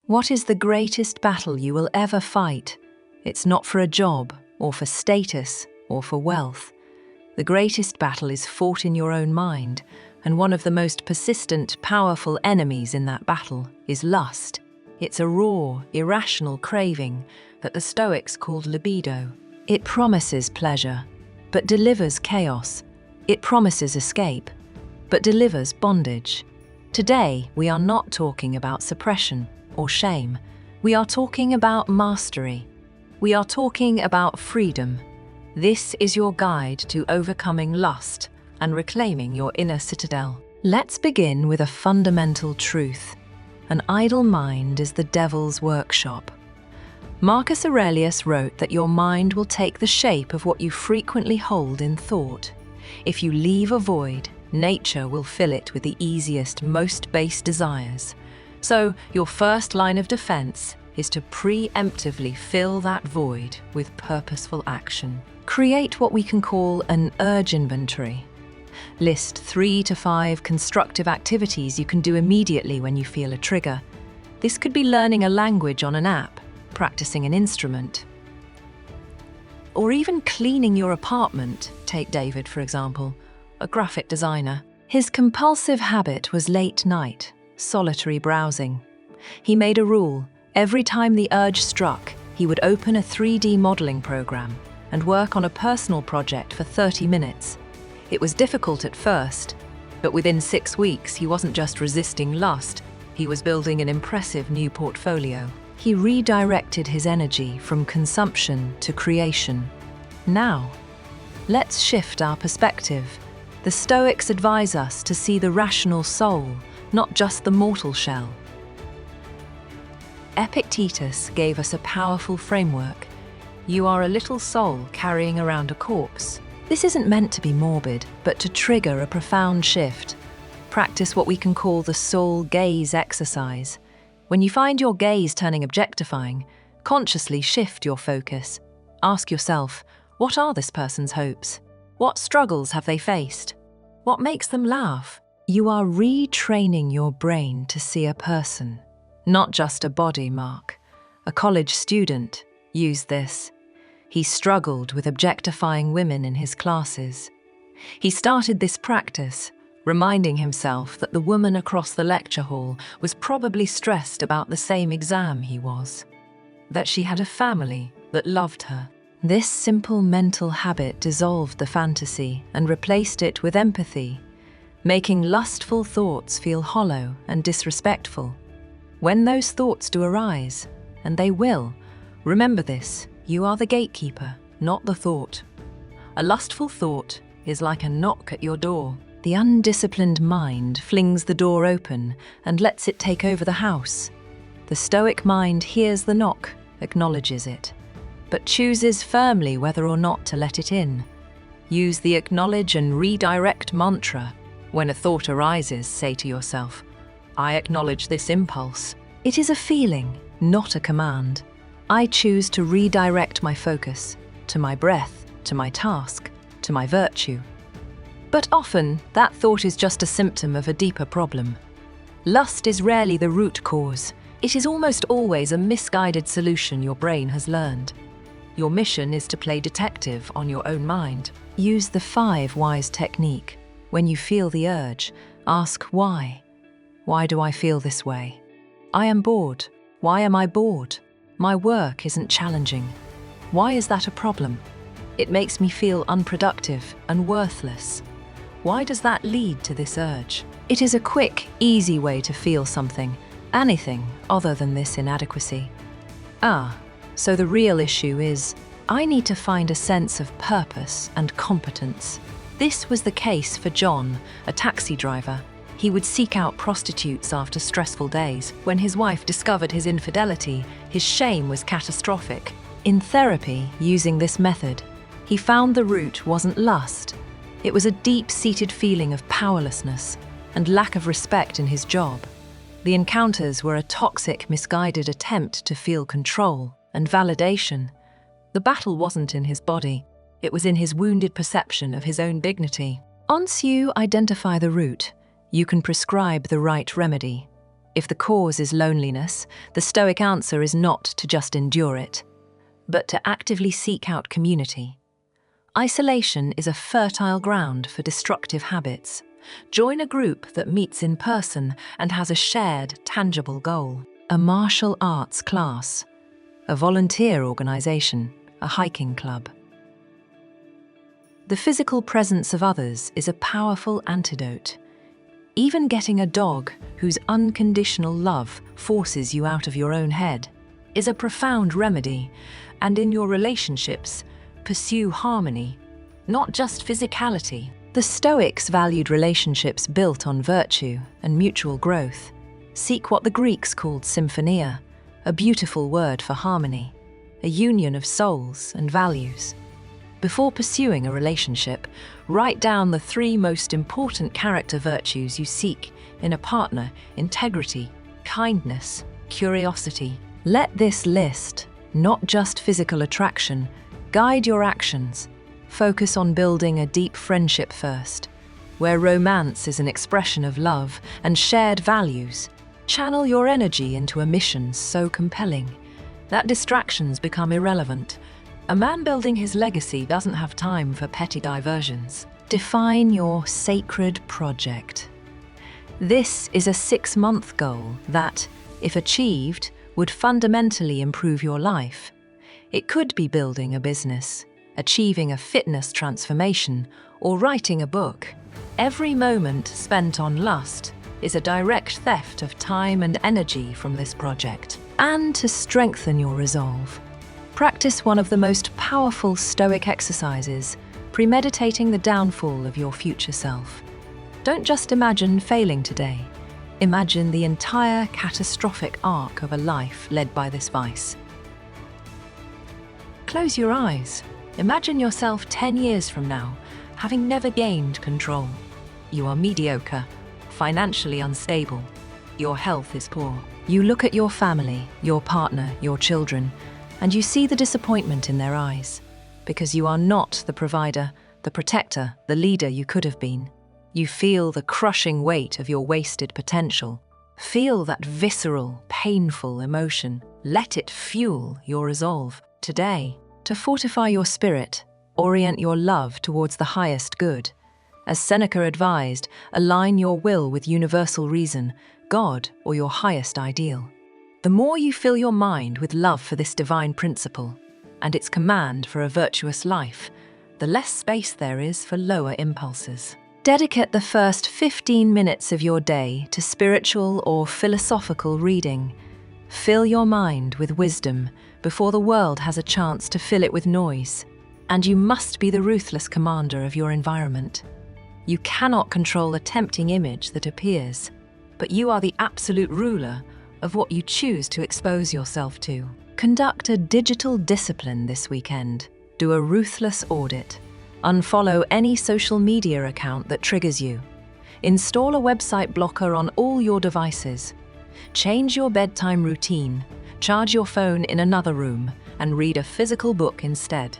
What is the greatest battle you will ever fight? It's not for a job, or for status, or for wealth. The greatest battle is fought in your own mind, and one of the most persistent, powerful enemies in that battle is lust. It's a raw, irrational craving that the Stoics called libido. It promises pleasure, but delivers chaos. It promises escape, but delivers bondage. Today, we are not talking about suppression or shame. We are talking about mastery. We are talking about freedom. This is your guide to overcoming lust and reclaiming your inner citadel. Let's begin with a fundamental truth. An idle mind is the devil's workshop. Marcus Aurelius wrote that your mind will take the shape of what you frequently hold in thought. If you leave a void, nature will fill it with the easiest, most base desires. So, your first line of defense is to preemptively fill that void with purposeful action. Create what we can call an urge inventory. List 3 to 5 constructive activities you can do immediately when you feel a trigger. This could be learning a language on an app, practicing an instrument, or even cleaning your apartment. Take David, for example, a graphic designer. His compulsive habit was late night, solitary browsing. He made a rule. Every time the urge struck, he would open a 3D modeling program and work on a personal project for 30 minutes. It was difficult at first, but within 6 weeks he wasn't just resisting lust, he was building an impressive new portfolio. He redirected his energy from consumption to creation. Now, let's shift our perspective. The Stoics advise us to see the rational soul, not just the mortal shell. Epictetus gave us a powerful framework. You are a little soul carrying around a corpse. This isn't meant to be morbid, but to trigger a profound shift. Practice what we can call the soul gaze exercise. When you find your gaze turning objectifying, consciously shift your focus. Ask yourself, what are this person's hopes? What struggles have they faced? What makes them laugh? You are retraining your brain to see a person, not just a body mark. A college student used this. He struggled with objectifying women in his classes. He started this practice, reminding himself that the woman across the lecture hall was probably stressed about the same exam he was, that she had a family that loved her. This simple mental habit dissolved the fantasy and replaced it with empathy, making lustful thoughts feel hollow and disrespectful. When those thoughts do arise, and they will, remember this: you are the gatekeeper, not the thought. A lustful thought is like a knock at your door. The undisciplined mind flings the door open and lets it take over the house. The Stoic mind hears the knock, acknowledges it, but chooses firmly whether or not to let it in. Use the acknowledge and redirect mantra. When a thought arises, say to yourself, I acknowledge this impulse. It is a feeling, not a command. I choose to redirect my focus to my breath, to my task, to my virtue. But often, that thought is just a symptom of a deeper problem. Lust is rarely the root cause. It is almost always a misguided solution your brain has learned. Your mission is to play detective on your own mind. Use the 5 whys technique. When you feel the urge, ask why. Why do I feel this way? I am bored. Why am I bored? My work isn't challenging. Why is that a problem? It makes me feel unproductive and worthless. Why does that lead to this urge? It is a quick, easy way to feel something, anything other than this inadequacy. So the real issue is, I need to find a sense of purpose and competence. This was the case for John, a taxi driver. He would seek out prostitutes after stressful days. When his wife discovered his infidelity, his shame was catastrophic. In therapy, using this method, he found the root wasn't lust. It was a deep-seated feeling of powerlessness and lack of respect in his job. The encounters were a toxic, misguided attempt to feel control and validation. The battle wasn't in his body. It was in his wounded perception of his own dignity. Once you identify the root, you can prescribe the right remedy. If the cause is loneliness, the Stoic answer is not to just endure it, but to actively seek out community. Isolation is a fertile ground for destructive habits. Join a group that meets in person and has a shared, tangible goal. A martial arts class, a volunteer organization, a hiking club. The physical presence of others is a powerful antidote. Even getting a dog whose unconditional love forces you out of your own head is a profound remedy, and in your relationships, pursue harmony, not just physicality. The Stoics valued relationships built on virtue and mutual growth. Seek what the Greeks called symphonia, a beautiful word for harmony, a union of souls and values. Before pursuing a relationship, write down the 3 most important character virtues you seek in a partner: integrity, kindness, curiosity. Let this list, not just physical attraction, guide your actions. Focus on building a deep friendship first, where romance is an expression of love and shared values. Channel your energy into a mission so compelling that distractions become irrelevant. A man building his legacy doesn't have time for petty diversions. Define your sacred project. This is a 6-month goal that, if achieved, would fundamentally improve your life. It could be building a business, achieving a fitness transformation, or writing a book. Every moment spent on lust is a direct theft of time and energy from this project. And to strengthen your resolve, practice one of the most powerful Stoic exercises, premeditating the downfall of your future self. Don't just imagine failing today. Imagine the entire catastrophic arc of a life led by this vice. Close your eyes. Imagine yourself 10 years from now, having never gained control. You are mediocre, financially unstable. Your health is poor. You look at your family, your partner, your children, and you see the disappointment in their eyes, because you are not the provider, the protector, the leader you could have been. You feel the crushing weight of your wasted potential. Feel that visceral, painful emotion. Let it fuel your resolve. Today, to fortify your spirit, orient your love towards the highest good. As Seneca advised, align your will with universal reason, God, or your highest ideal. The more you fill your mind with love for this divine principle and its command for a virtuous life, the less space there is for lower impulses. Dedicate the first 15 minutes of your day to spiritual or philosophical reading. Fill your mind with wisdom before the world has a chance to fill it with noise. And you must be the ruthless commander of your environment. You cannot control a tempting image that appears, but you are the absolute ruler of what you choose to expose yourself to. Conduct a digital discipline this weekend. Do a ruthless audit. Unfollow any social media account that triggers you. Install a website blocker on all your devices. Change your bedtime routine. Charge your phone in another room and read a physical book instead.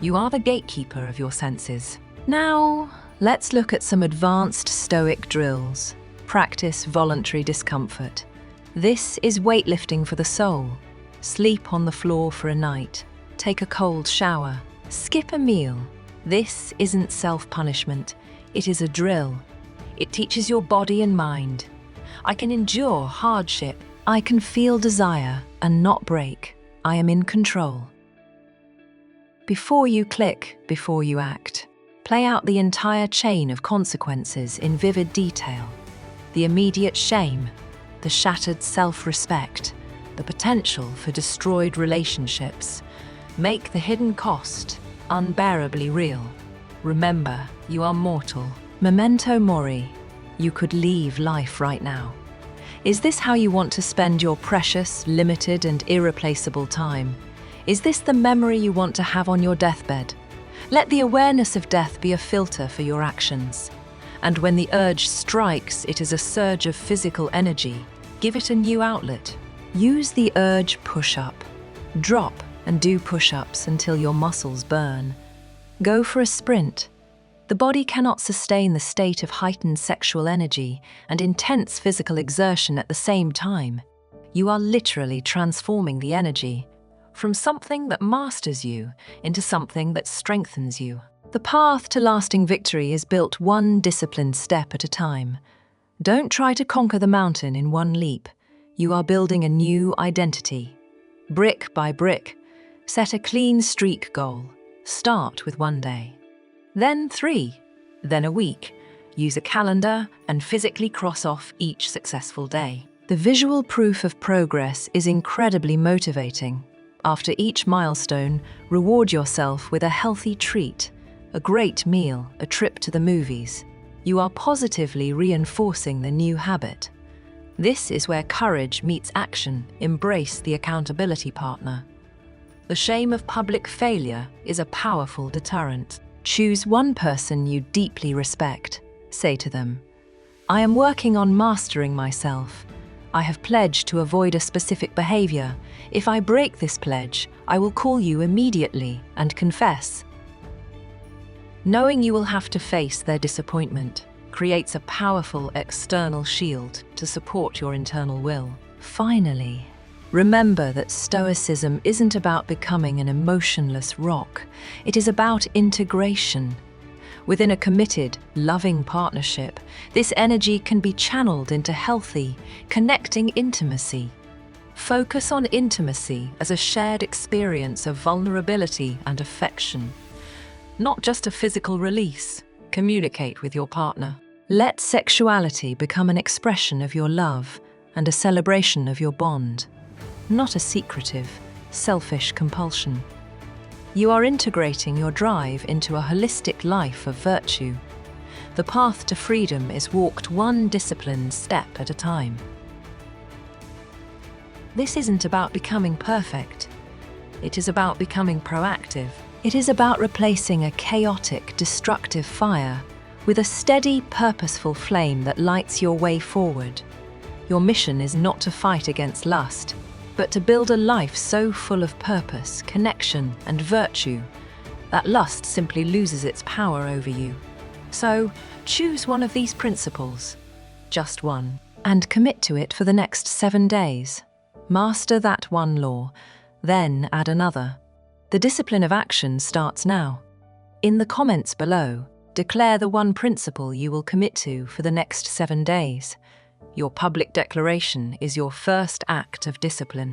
You are the gatekeeper of your senses. Now, let's look at some advanced Stoic drills. Practice voluntary discomfort. This is weightlifting for the soul. Sleep on the floor for a night. Take a cold shower. Skip a meal. This isn't self-punishment. It is a drill. It teaches your body and mind. I can endure hardship. I can feel desire and not break. I am in control. Before you click, before you act, play out the entire chain of consequences in vivid detail. The immediate shame, the shattered self-respect, the potential for destroyed relationships. Make the hidden cost unbearably real. Remember, you are mortal. Memento mori. You could leave life right now. Is this how you want to spend your precious, limited, and irreplaceable time? Is this the memory you want to have on your deathbed? Let the awareness of death be a filter for your actions. And when the urge strikes, it is a surge of physical energy. Give it a new outlet. Use the urge push-up. Drop and do push-ups until your muscles burn. Go for a sprint. The body cannot sustain the state of heightened sexual energy and intense physical exertion at the same time. You are literally transforming the energy from something that masters you into something that strengthens you. The path to lasting victory is built one disciplined step at a time. Don't try to conquer the mountain in one leap. You are building a new identity. Brick by brick, set a clean streak goal. Start with 1 day. Then 3, then a week. Use a calendar and physically cross off each successful day. The visual proof of progress is incredibly motivating. After each milestone, reward yourself with a healthy treat, a great meal, a trip to the movies. You are positively reinforcing the new habit. This is where courage meets action. Embrace the accountability partner. The shame of public failure is a powerful deterrent. Choose one person you deeply respect. Say to them, "I am working on mastering myself. I have pledged to avoid a specific behavior. If I break this pledge, I will call you immediately and confess." Knowing you will have to face their disappointment creates a powerful external shield to support your internal will. Finally, remember that Stoicism isn't about becoming an emotionless rock. It is about integration. Within a committed, loving partnership, this energy can be channeled into healthy, connecting intimacy. Focus on intimacy as a shared experience of vulnerability and affection, not just a physical release. Communicate with your partner. Let sexuality become an expression of your love and a celebration of your bond, not a secretive, selfish compulsion. You are integrating your drive into a holistic life of virtue. The path to freedom is walked one disciplined step at a time. This isn't about becoming perfect. It is about becoming proactive. It is about replacing a chaotic, destructive fire with a steady, purposeful flame that lights your way forward. Your mission is not to fight against lust, but to build a life so full of purpose, connection, and virtue that lust simply loses its power over you. So, choose one of these principles, just one, and commit to it for the next 7 days. Master that one law, then add another. The discipline of action starts now. In the comments below, declare the one principle you will commit to for the next 7 days. Your public declaration is your first act of discipline.